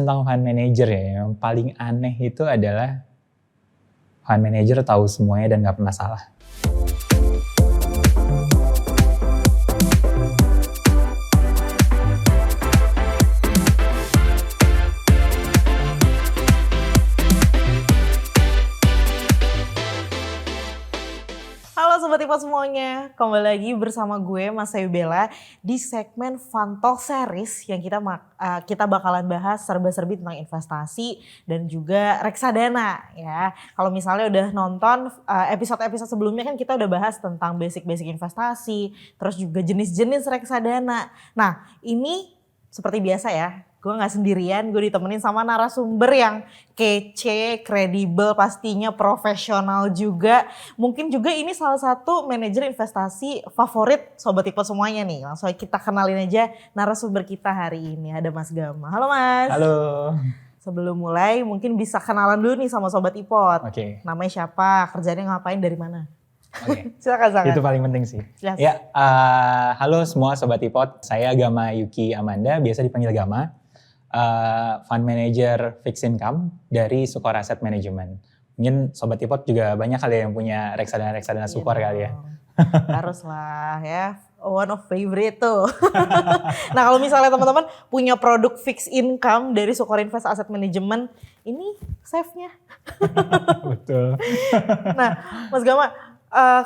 tentang fund manager ya, yang paling aneh itu adalah fund manager tahu semuanya dan nggak pernah salah. Sobat Ipot semuanya, kembali lagi bersama gue Mas Ayu Bella di segmen Fund Talk Series yang kita bakalan bahas serba-serbi tentang investasi dan juga reksadana ya. Kalau misalnya udah nonton episode-episode sebelumnya kan kita udah bahas tentang basic-basic investasi, terus juga jenis-jenis reksadana. Nah ini seperti biasa ya, gue gak sendirian, gue ditemenin sama narasumber yang kece, kredibel, pastinya profesional juga. Mungkin juga ini salah satu manajer investasi favorit Sobat Ipot semuanya nih. Langsung kita kenalin aja narasumber kita hari ini, ada Mas Gama. Halo Mas. Halo. Sebelum mulai mungkin bisa kenalan dulu nih sama Sobat Ipot. Oke. Namanya siapa, kerjanya ngapain, dari mana? Oke. Silakan. Itu paling penting sih. Yes. Ya, halo semua Sobat Ipot, saya Gama Yuki Amanda, biasa dipanggil Gama. Fund manager fixed income dari Sukor Asset Management. Mungkin Sobat Ipot juga banyak kali yang punya reksadana Sukor kali ya. Harus lah ya, one of favorite tuh. Nah kalau misalnya teman-teman punya produk fixed income dari Sukor Invest Asset Management, ini safe-nya. Betul. Nah Mas Gama,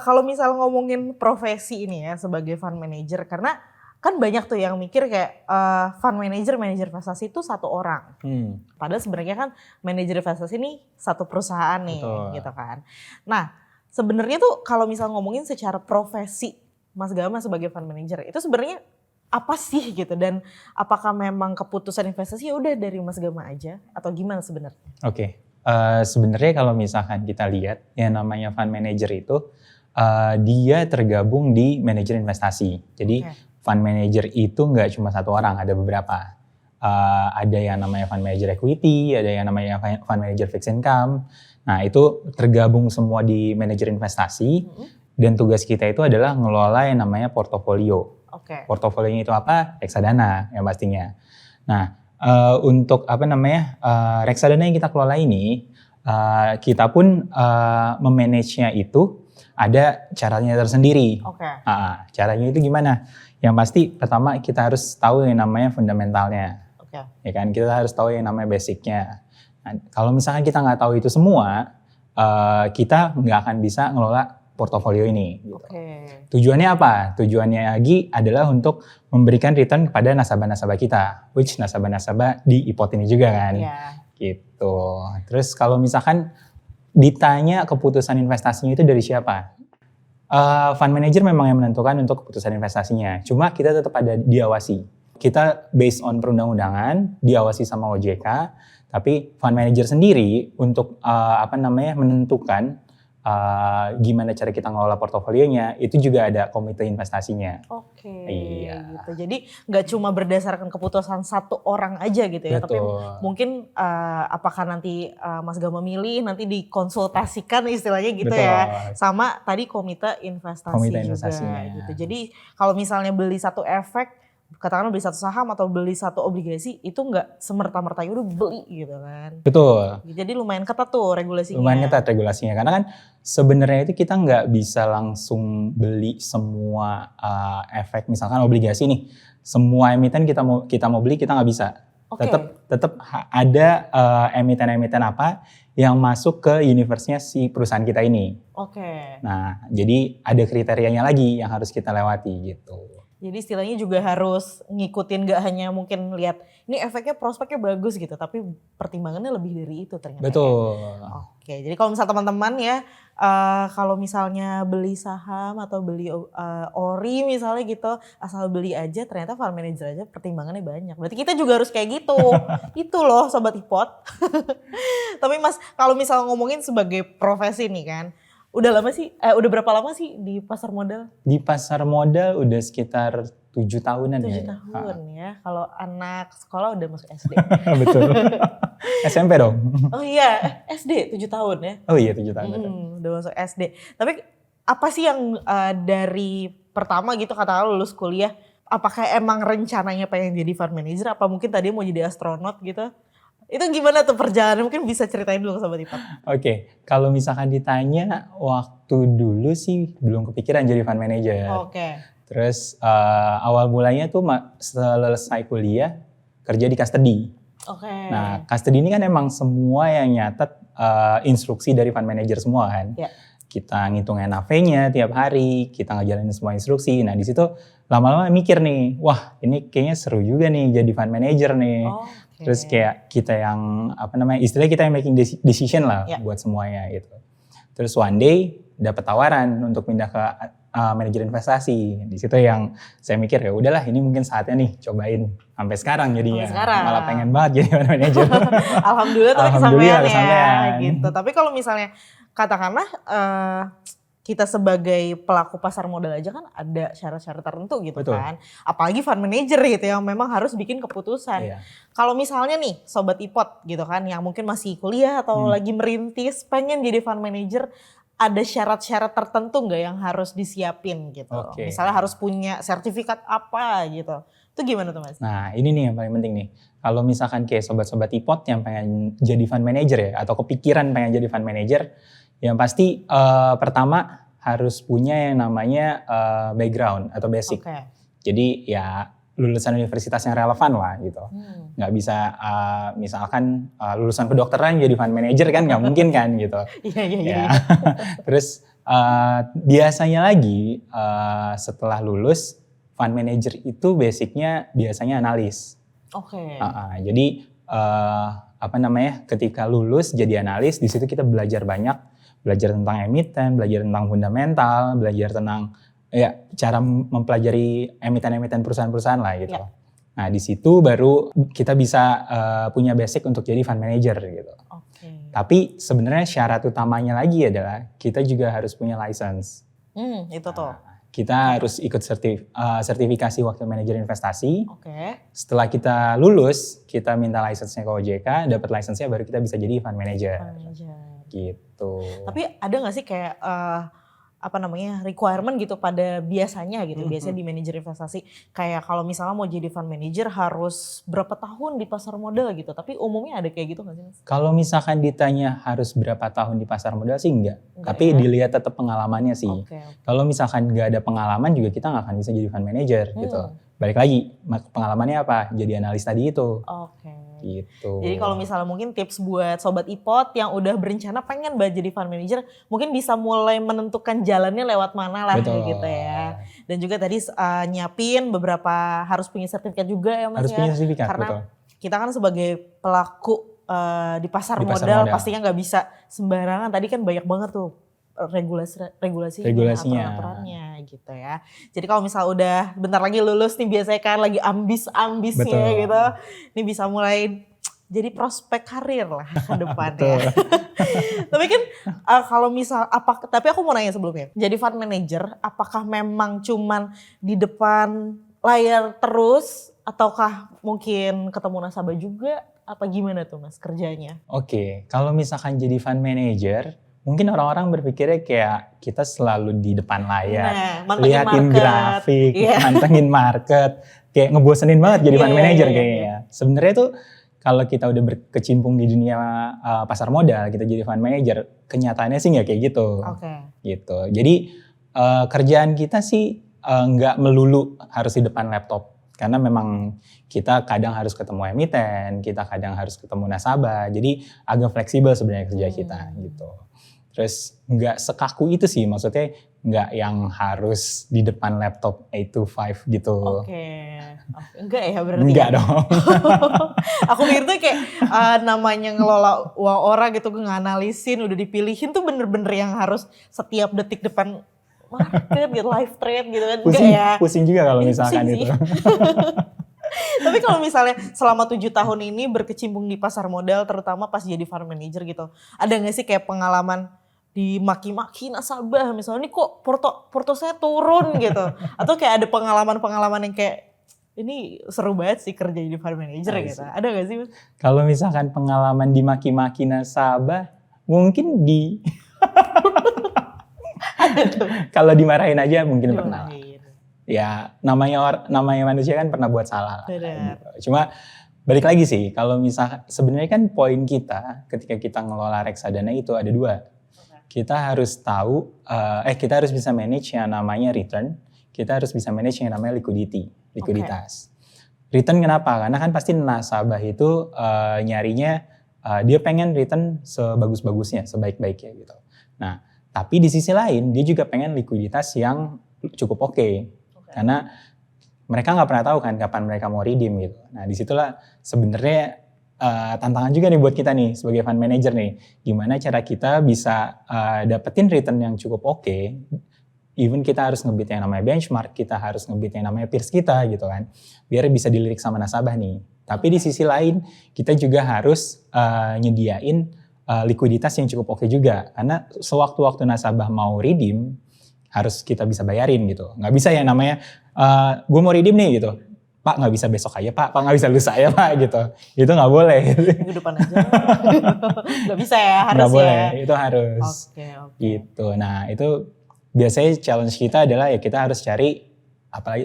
kalau misal ngomongin profesi ini ya sebagai fund manager, karena kan banyak tuh yang mikir kayak fund manager investasi itu satu orang. Padahal sebenarnya kan manajer investasi ini satu perusahaan nih. Betul. Gitu kan. Nah sebenarnya tuh kalau misal ngomongin secara profesi Mas Gama sebagai fund manager itu sebenarnya apa sih gitu, dan apakah memang keputusan investasi ya udah dari Mas Gama aja atau gimana sebenarnya? Oke. Sebenarnya kalau misalkan kita lihat yang namanya fund manager itu dia tergabung di manajer investasi. Jadi fund manager itu nggak cuma satu orang, ada beberapa. Ada yang namanya fund manager equity, ada yang namanya fund manager fixed income. Nah itu tergabung semua di manajer investasi. Dan tugas kita itu adalah ngelola yang namanya portofolio. Portofolionya itu apa? Reksadana yang pastinya. Nah untuk reksadana yang kita kelola ini, kita pun memanagenya itu ada caranya tersendiri. Caranya itu gimana? Yang pasti pertama kita harus tahu yang namanya fundamentalnya, ya kan? Kita harus tahu yang namanya basicnya. Nah, kalau misalkan kita nggak tahu itu semua, kita nggak akan bisa ngelola portofolio ini. Gitu. Tujuannya apa? Tujuannya lagi adalah untuk memberikan return kepada nasabah-nasabah kita, which nasabah-nasabah di Ipot ini juga kan, gitu. Terus kalau misalkan ditanya keputusan investasinya itu dari siapa? Fund manager memang yang menentukan untuk keputusan investasinya. Cuma kita tetap ada diawasi. Kita based on perundang-undangan, diawasi sama OJK. Tapi fund manager sendiri untuk menentukan gimana cara kita ngelola portofolionya, itu juga ada komite investasinya. Iya. Gitu. Jadi nggak cuma berdasarkan keputusan satu orang aja gitu ya. Betul. Tapi mungkin apakah nanti Mas Gama milih, nanti dikonsultasikan istilahnya gitu. Betul. Ya. Sama tadi komite investasi juga. Gitu. Jadi kalau misalnya beli satu efek, katakanlah beli satu saham atau beli satu obligasi, itu nggak semerta-merta udah beli gitu kan. Betul. Jadi lumayan ketat tuh regulasinya. Lumayan ketat regulasinya, karena kan sebenarnya itu kita nggak bisa langsung beli semua efek, misalkan obligasi nih, semua emiten kita mau beli kita nggak bisa. Tetap ada emiten-emiten apa yang masuk ke universe-nya si perusahaan kita ini. Nah jadi ada kriterianya lagi yang harus kita lewati gitu. Jadi istilahnya juga harus ngikutin, gak hanya mungkin lihat ini efeknya prospeknya bagus gitu, tapi pertimbangannya lebih dari itu ternyata. Betul. Jadi kalau misal teman-teman ya, kalau misalnya beli saham atau beli ori misalnya gitu, asal beli aja, ternyata fund manager aja pertimbangannya banyak. Berarti kita juga harus kayak gitu. Itu loh Sobat Ipot. Tapi Mas, kalau misal ngomongin sebagai profesi nih kan, udah berapa lama sih di pasar modal? Di pasar modal udah sekitar 7 tahunan 7 tahun ya. Kalau anak sekolah udah masuk SD. Betul. SMP dong. Oh iya, SD 7 tahun ya. Oh iya 7 tahun. Udah masuk SD. Tapi apa sih yang dari pertama gitu katakanlah lulus kuliah, apakah emang rencananya pengen jadi fund manager, apa mungkin tadi mau jadi astronot gitu? Itu gimana tuh perjalanan? Mungkin bisa ceritain dulu ke Sobat Ipat. Oke, kalau misalkan ditanya waktu dulu sih belum kepikiran jadi fund manager. Oke. Terus awal mulanya tuh selesai kuliah kerja di custody. Oke. Nah, custody ini kan emang semua yang nyatet instruksi dari fund manager semua kan. Ya. Kita ngitung NAV-nya tiap hari, kita ngejalanin semua instruksi. Nah, di situ lama-lama mikir nih, wah ini kayaknya seru juga nih jadi fund manager nih. Terus kayak kita yang istilahnya kita yang making decision lah buat semuanya gitu. Terus one day dapat tawaran untuk pindah ke manajer investasi. Di situ yang saya mikir ya udahlah ini mungkin saatnya nih cobain sampai sekarang jadinya. Malah pengen banget jadi fund manager. Alhamdulillah tapi kesampaian ya gitu. Tapi kalau misalnya katakanlah kita sebagai pelaku pasar modal aja kan ada syarat-syarat tertentu gitu. Betul. Kan. Apalagi fund manager gitu yang memang harus bikin keputusan. Iya. Kalau misalnya nih Sobat Ipot gitu kan yang mungkin masih kuliah atau lagi merintis pengen jadi fund manager, ada syarat-syarat tertentu nggak yang harus disiapin gitu? Misalnya harus punya sertifikat apa gitu. Itu gimana tuh Mas? Nah ini nih yang paling penting nih. Kalau misalkan kayak sobat-sobat Ipot yang pengen jadi fund manager ya atau kepikiran pengen jadi fund manager, yang pasti pertama harus punya yang namanya background atau basic. Jadi ya lulusan universitas yang relevan lah gitu. Nggak bisa misalkan lulusan kedokteran jadi fund manager kan nggak mungkin kan gitu. Iya. Terus biasanya lagi setelah lulus fund manager itu basicnya biasanya analis. Jadi ketika lulus jadi analis di situ kita belajar banyak. Belajar tentang emiten, belajar tentang fundamental, belajar tentang cara mempelajari emiten-emiten perusahaan-perusahaan lah gitu. Nah di situ baru kita bisa punya basic untuk jadi fund manager gitu. Tapi sebenarnya syarat utamanya lagi adalah kita juga harus punya license. Itu tuh. Kita harus ikut sertifikasi wakil manajer investasi. Setelah kita lulus, kita minta license-nya ke OJK, dapat license-nya baru kita bisa jadi fund manager. Gitu. Tapi ada nggak sih kayak requirement gitu pada biasanya gitu, biasanya di manajer investasi kayak kalau misalnya mau jadi fund manager harus berapa tahun di pasar modal gitu, tapi umumnya ada kayak gitu nggak sih Mas? Kalau misalkan ditanya harus berapa tahun di pasar modal sih enggak tapi dilihat tetap pengalamannya sih. Kalau misalkan nggak ada pengalaman juga kita nggak akan bisa jadi fund manager gitu. Balik lagi pengalamannya apa? Jadi analis tadi itu. Gitu. Jadi kalau misalnya mungkin tips buat Sobat Ipot yang udah berencana pengen jadi fund manager, mungkin bisa mulai menentukan jalannya lewat mana lah gitu ya. Dan juga tadi nyiapin beberapa harus punya sertifikat juga ya Mas. Harus punya sertifikat, karena kita kan sebagai pelaku di pasar modal pastinya nggak bisa sembarangan. Tadi kan banyak banget tuh regulasinya, aturan-aturannya gitu ya. Jadi kalau misal udah bentar lagi lulus nih biasanya kan lagi ambis-ambisnya gitu. Ini bisa mulai jadi prospek karir lah ke depannya. Tapi kan kalau misal tapi aku mau nanya sebelumnya. Jadi fund manager apakah memang cuman di depan layar terus ataukah mungkin ketemu nasabah juga? Apa gimana tuh Mas kerjanya? Kalau misalkan jadi fund manager mungkin orang-orang berpikirnya kayak kita selalu di depan layar, liatin grafik, mantengin market, kayak ngebosenin banget jadi fund manager kayaknya. Sebenarnya tuh kalau kita udah berkecimpung di dunia pasar modal, kita jadi fund manager, kenyataannya sih nggak kayak gitu. Gitu. Jadi kerjaan kita sih nggak melulu harus di depan laptop. Karena memang kita kadang harus ketemu emiten, kita kadang harus ketemu nasabah, jadi agak fleksibel sebenarnya kerja kita gitu. Terus nggak sekaku itu sih, maksudnya nggak yang harus di depan laptop 8 to 5 gitu. Enggak ya berarti? Enggak dong. Aku pikir tuh kayak namanya ngelola uang orang gitu, nganalisin, udah dipilihin tuh bener-bener yang harus setiap detik depan market gitu, live trade gitu kan. Pusing juga kalau misalkan itu. Tapi kalau misalnya selama 7 tahun ini berkecimpung di pasar modal, terutama pas jadi fund manager gitu, ada gak sih kayak pengalaman dimaki-maki nasabah misalnya, ini kok porto saya turun gitu, atau kayak ada pengalaman-pengalaman yang kayak ini seru banget sih kerja jadi fund manager gitu, ada gak sih? Kalau misalkan pengalaman dimaki-maki nasabah, mungkin kalau dimarahin aja mungkin pernah. Ya namanya manusia kan pernah buat salah. Cuma balik lagi sih, kalau misal sebenarnya kan poin kita ketika kita ngelola reksadana itu ada dua. Kita harus tahu, kita harus bisa manage yang namanya return, kita harus bisa manage yang namanya likuiditas. Return kenapa? Karena kan pasti nasabah itu nyarinya, dia pengen return sebagus-bagusnya, sebaik-baiknya gitu. Nah, tapi di sisi lain dia juga pengen likuiditas yang cukup oke. Karena mereka nggak pernah tahu kan kapan mereka mau redeem gitu. Nah, disitulah sebenarnya tantangan juga nih buat kita nih sebagai fund manager nih. Gimana cara kita bisa dapetin return yang cukup oke. Even kita harus ngebit yang namanya benchmark, kita harus ngebit yang namanya peers kita gitu kan. Biar bisa dilirik sama nasabah nih. Tapi di sisi lain kita juga harus nyediain likuiditas yang cukup oke juga. Karena sewaktu-waktu nasabah mau redeem, harus kita bisa bayarin gitu. Nggak bisa ya namanya, gue mau redeem nih gitu. Pak nggak bisa besok aja Pak nggak bisa lusa ya Pak gitu. Itu nggak boleh. Minggu depan aja. Nggak bisa ya, harus nggak ya. boleh, itu harus. Oke. Gitu. Nah itu biasanya challenge kita adalah ya kita harus cari,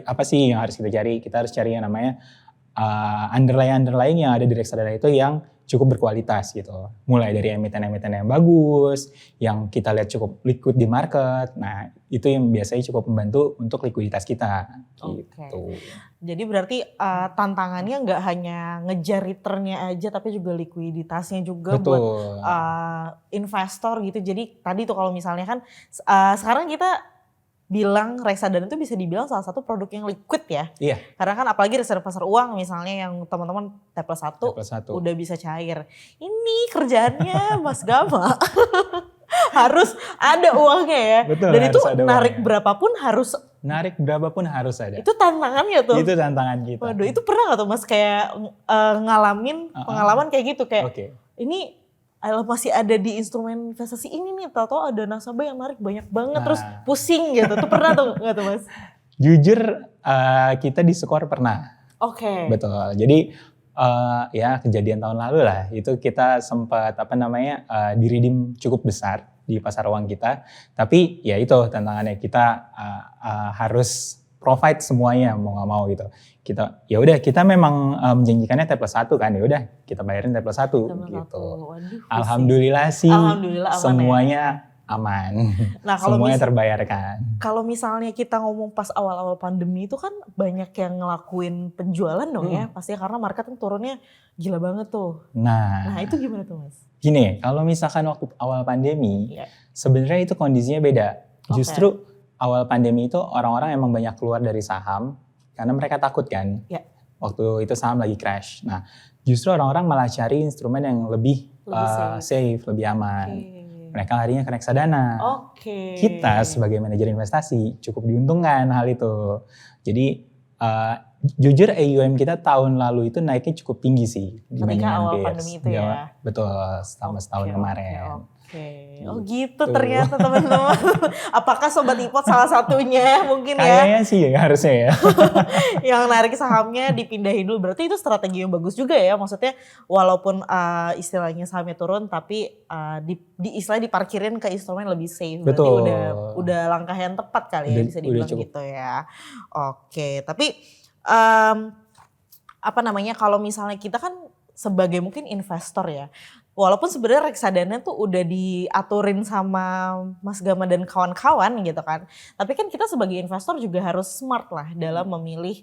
apa sih yang harus kita cari? Kita harus cari yang namanya underlying yang ada di reksadana itu yang cukup berkualitas gitu. Mulai dari emiten-emiten yang bagus, yang kita lihat cukup liquid di market. Nah, itu yang biasanya cukup membantu untuk likuiditas kita. Gitu. Jadi berarti tantangannya nggak hanya ngejar returnnya aja, tapi juga likuiditasnya juga. Betul. Buat investor gitu. Jadi tadi tuh kalau misalnya kan sekarang kita bilang reksadana itu bisa dibilang salah satu produk yang liquid ya. Iya. Karena kan apalagi reksadana pasar uang misalnya yang teman-teman T+1 udah bisa cair. Ini kerjaannya Mas Gama harus ada uangnya ya. Betul, dan itu narik berapapun harus ada. ada. Itu tantangannya tuh. Itu tantangan kita. Waduh, itu pernah gak tuh Mas kayak ngalamin pengalaman kayak gitu kayak ini masih ada di instrumen investasi ini nih, tahu-tahu ada nasabah yang narik banyak banget terus pusing gitu. Tuh pernah tuh nggak tuh Mas? Jujur kita di skor pernah. Oke. Betul. Jadi ya kejadian tahun lalu lah itu kita sempat di redeem cukup besar di pasar uang kita. Tapi ya itu tantangannya kita harus provide semuanya mau nggak mau gitu. Kita memang menjanjikannya T+1 kan, ya udah kita bayarin T+1 gitu. Waduh, Alhamdulillah sih aman semuanya aman. Nah, kalau semuanya terbayarkan. Kalau misalnya kita ngomong pas awal-awal pandemi itu kan banyak yang ngelakuin penjualan dong ya, pastinya karena market kan turunnya gila banget tuh. Nah itu gimana tuh Mas? Gini, kalau misalkan waktu awal pandemi, sebenarnya itu kondisinya beda. Justru awal pandemi itu orang-orang emang banyak keluar dari saham karena mereka takut kan. Waktu itu saham lagi crash. Nah, justru orang-orang malah cari instrumen yang lebih safe, lebih aman. Mereka larinya ke reksadana. Kita sebagai manajer investasi cukup diuntungkan hal itu. Jadi jujur AUM kita tahun lalu itu naiknya cukup tinggi sih dibandingkan awal pandemi itu ya. Betul, selama setahun kemarin. Oh gitu ternyata teman-teman. Apakah Sobat Ipot salah satunya mungkin ya? Kayaknya sih ya, harusnya ya. Yang narik sahamnya dipindahin dulu. Berarti itu strategi yang bagus juga ya. Maksudnya walaupun istilahnya sahamnya turun tapi istilah diparkirin ke instrumen lebih safe. Berarti udah langkah yang tepat kali ya bisa dibilang gitu ya. Oke, tapi kalau misalnya kita kan sebagai mungkin investor ya. Walaupun sebenarnya reksadana tuh udah diaturin sama Mas Gama dan kawan-kawan gitu kan. Tapi kan kita sebagai investor juga harus smart lah dalam memilih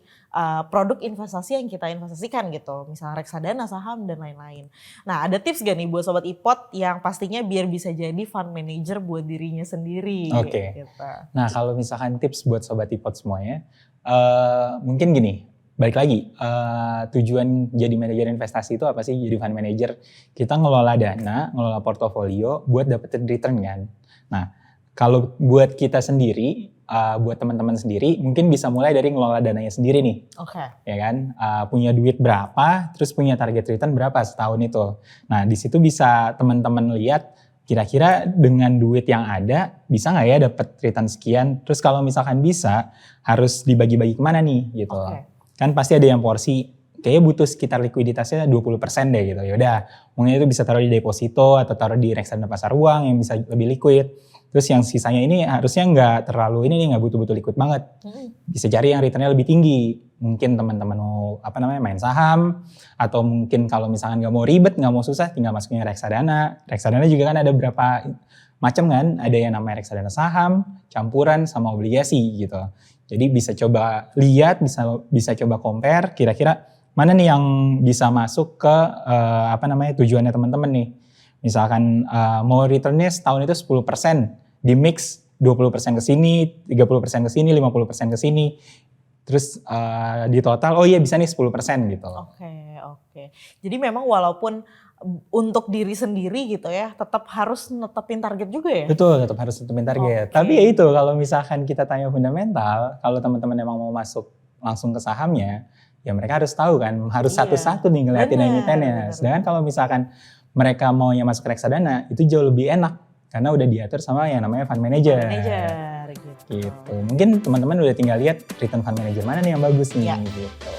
produk investasi yang kita investasikan gitu. Misalnya reksadana, saham dan lain-lain. Nah ada tips gak nih buat Sobat Ipot yang pastinya biar bisa jadi fund manager buat dirinya sendiri. Gitu. Nah kalau misalkan tips buat Sobat Ipot semuanya, mungkin gini. Balik lagi, tujuan jadi manajer investasi itu apa sih? Jadi fund manager, kita ngelola dana, ngelola portofolio buat dapetin return kan. Nah, kalau buat kita sendiri, buat teman-teman sendiri, mungkin bisa mulai dari ngelola dananya sendiri nih. Ya kan, punya duit berapa, terus punya target return berapa setahun itu. Nah, di situ bisa teman-teman lihat, kira-kira dengan duit yang ada, bisa nggak ya dapet return sekian? Terus kalau misalkan bisa, harus dibagi-bagi kemana nih gitu. Kan pasti ada yang porsi kayaknya butuh sekitar likuiditasnya 20% deh gitu. Yaudah, mungkin itu bisa taruh di deposito atau taruh di reksadana pasar uang yang bisa lebih liquid. Terus yang sisanya ini harusnya nggak terlalu ini nih, nggak butuh-butuh liquid banget. Bisa cari yang returnnya lebih tinggi. Mungkin teman-teman mau main saham, atau mungkin kalau misalkan nggak mau ribet, nggak mau susah, tinggal masukin reksadana. Reksadana juga kan ada berapa macam kan, ada yang namanya reksadana saham, campuran sama obligasi gitu. Jadi bisa coba lihat, bisa coba compare kira-kira mana nih yang bisa masuk ke tujuannya teman-teman nih. Misalkan mau returnnya setahun itu 10%, di mix 20% ke sini, 30% ke sini, 50% ke sini. Terus di total bisa nih 10% gitu. Oke. Jadi memang walaupun untuk diri sendiri gitu ya, tetap harus netepin target juga ya? Betul, tetap harus netepin target. Tapi ya itu, kalau misalkan kita tanya fundamental, kalau teman-teman emang mau masuk langsung ke sahamnya, ya mereka harus tahu kan, harus satu-satu nih ngeliatin emitennya. Sedangkan kalau misalkan mereka maunya masuk ke reksadana, itu jauh lebih enak. Karena udah diatur sama yang namanya fund manager. Gitu. Mungkin teman-teman udah tinggal lihat return fund manager mana nih yang bagus nih gitu.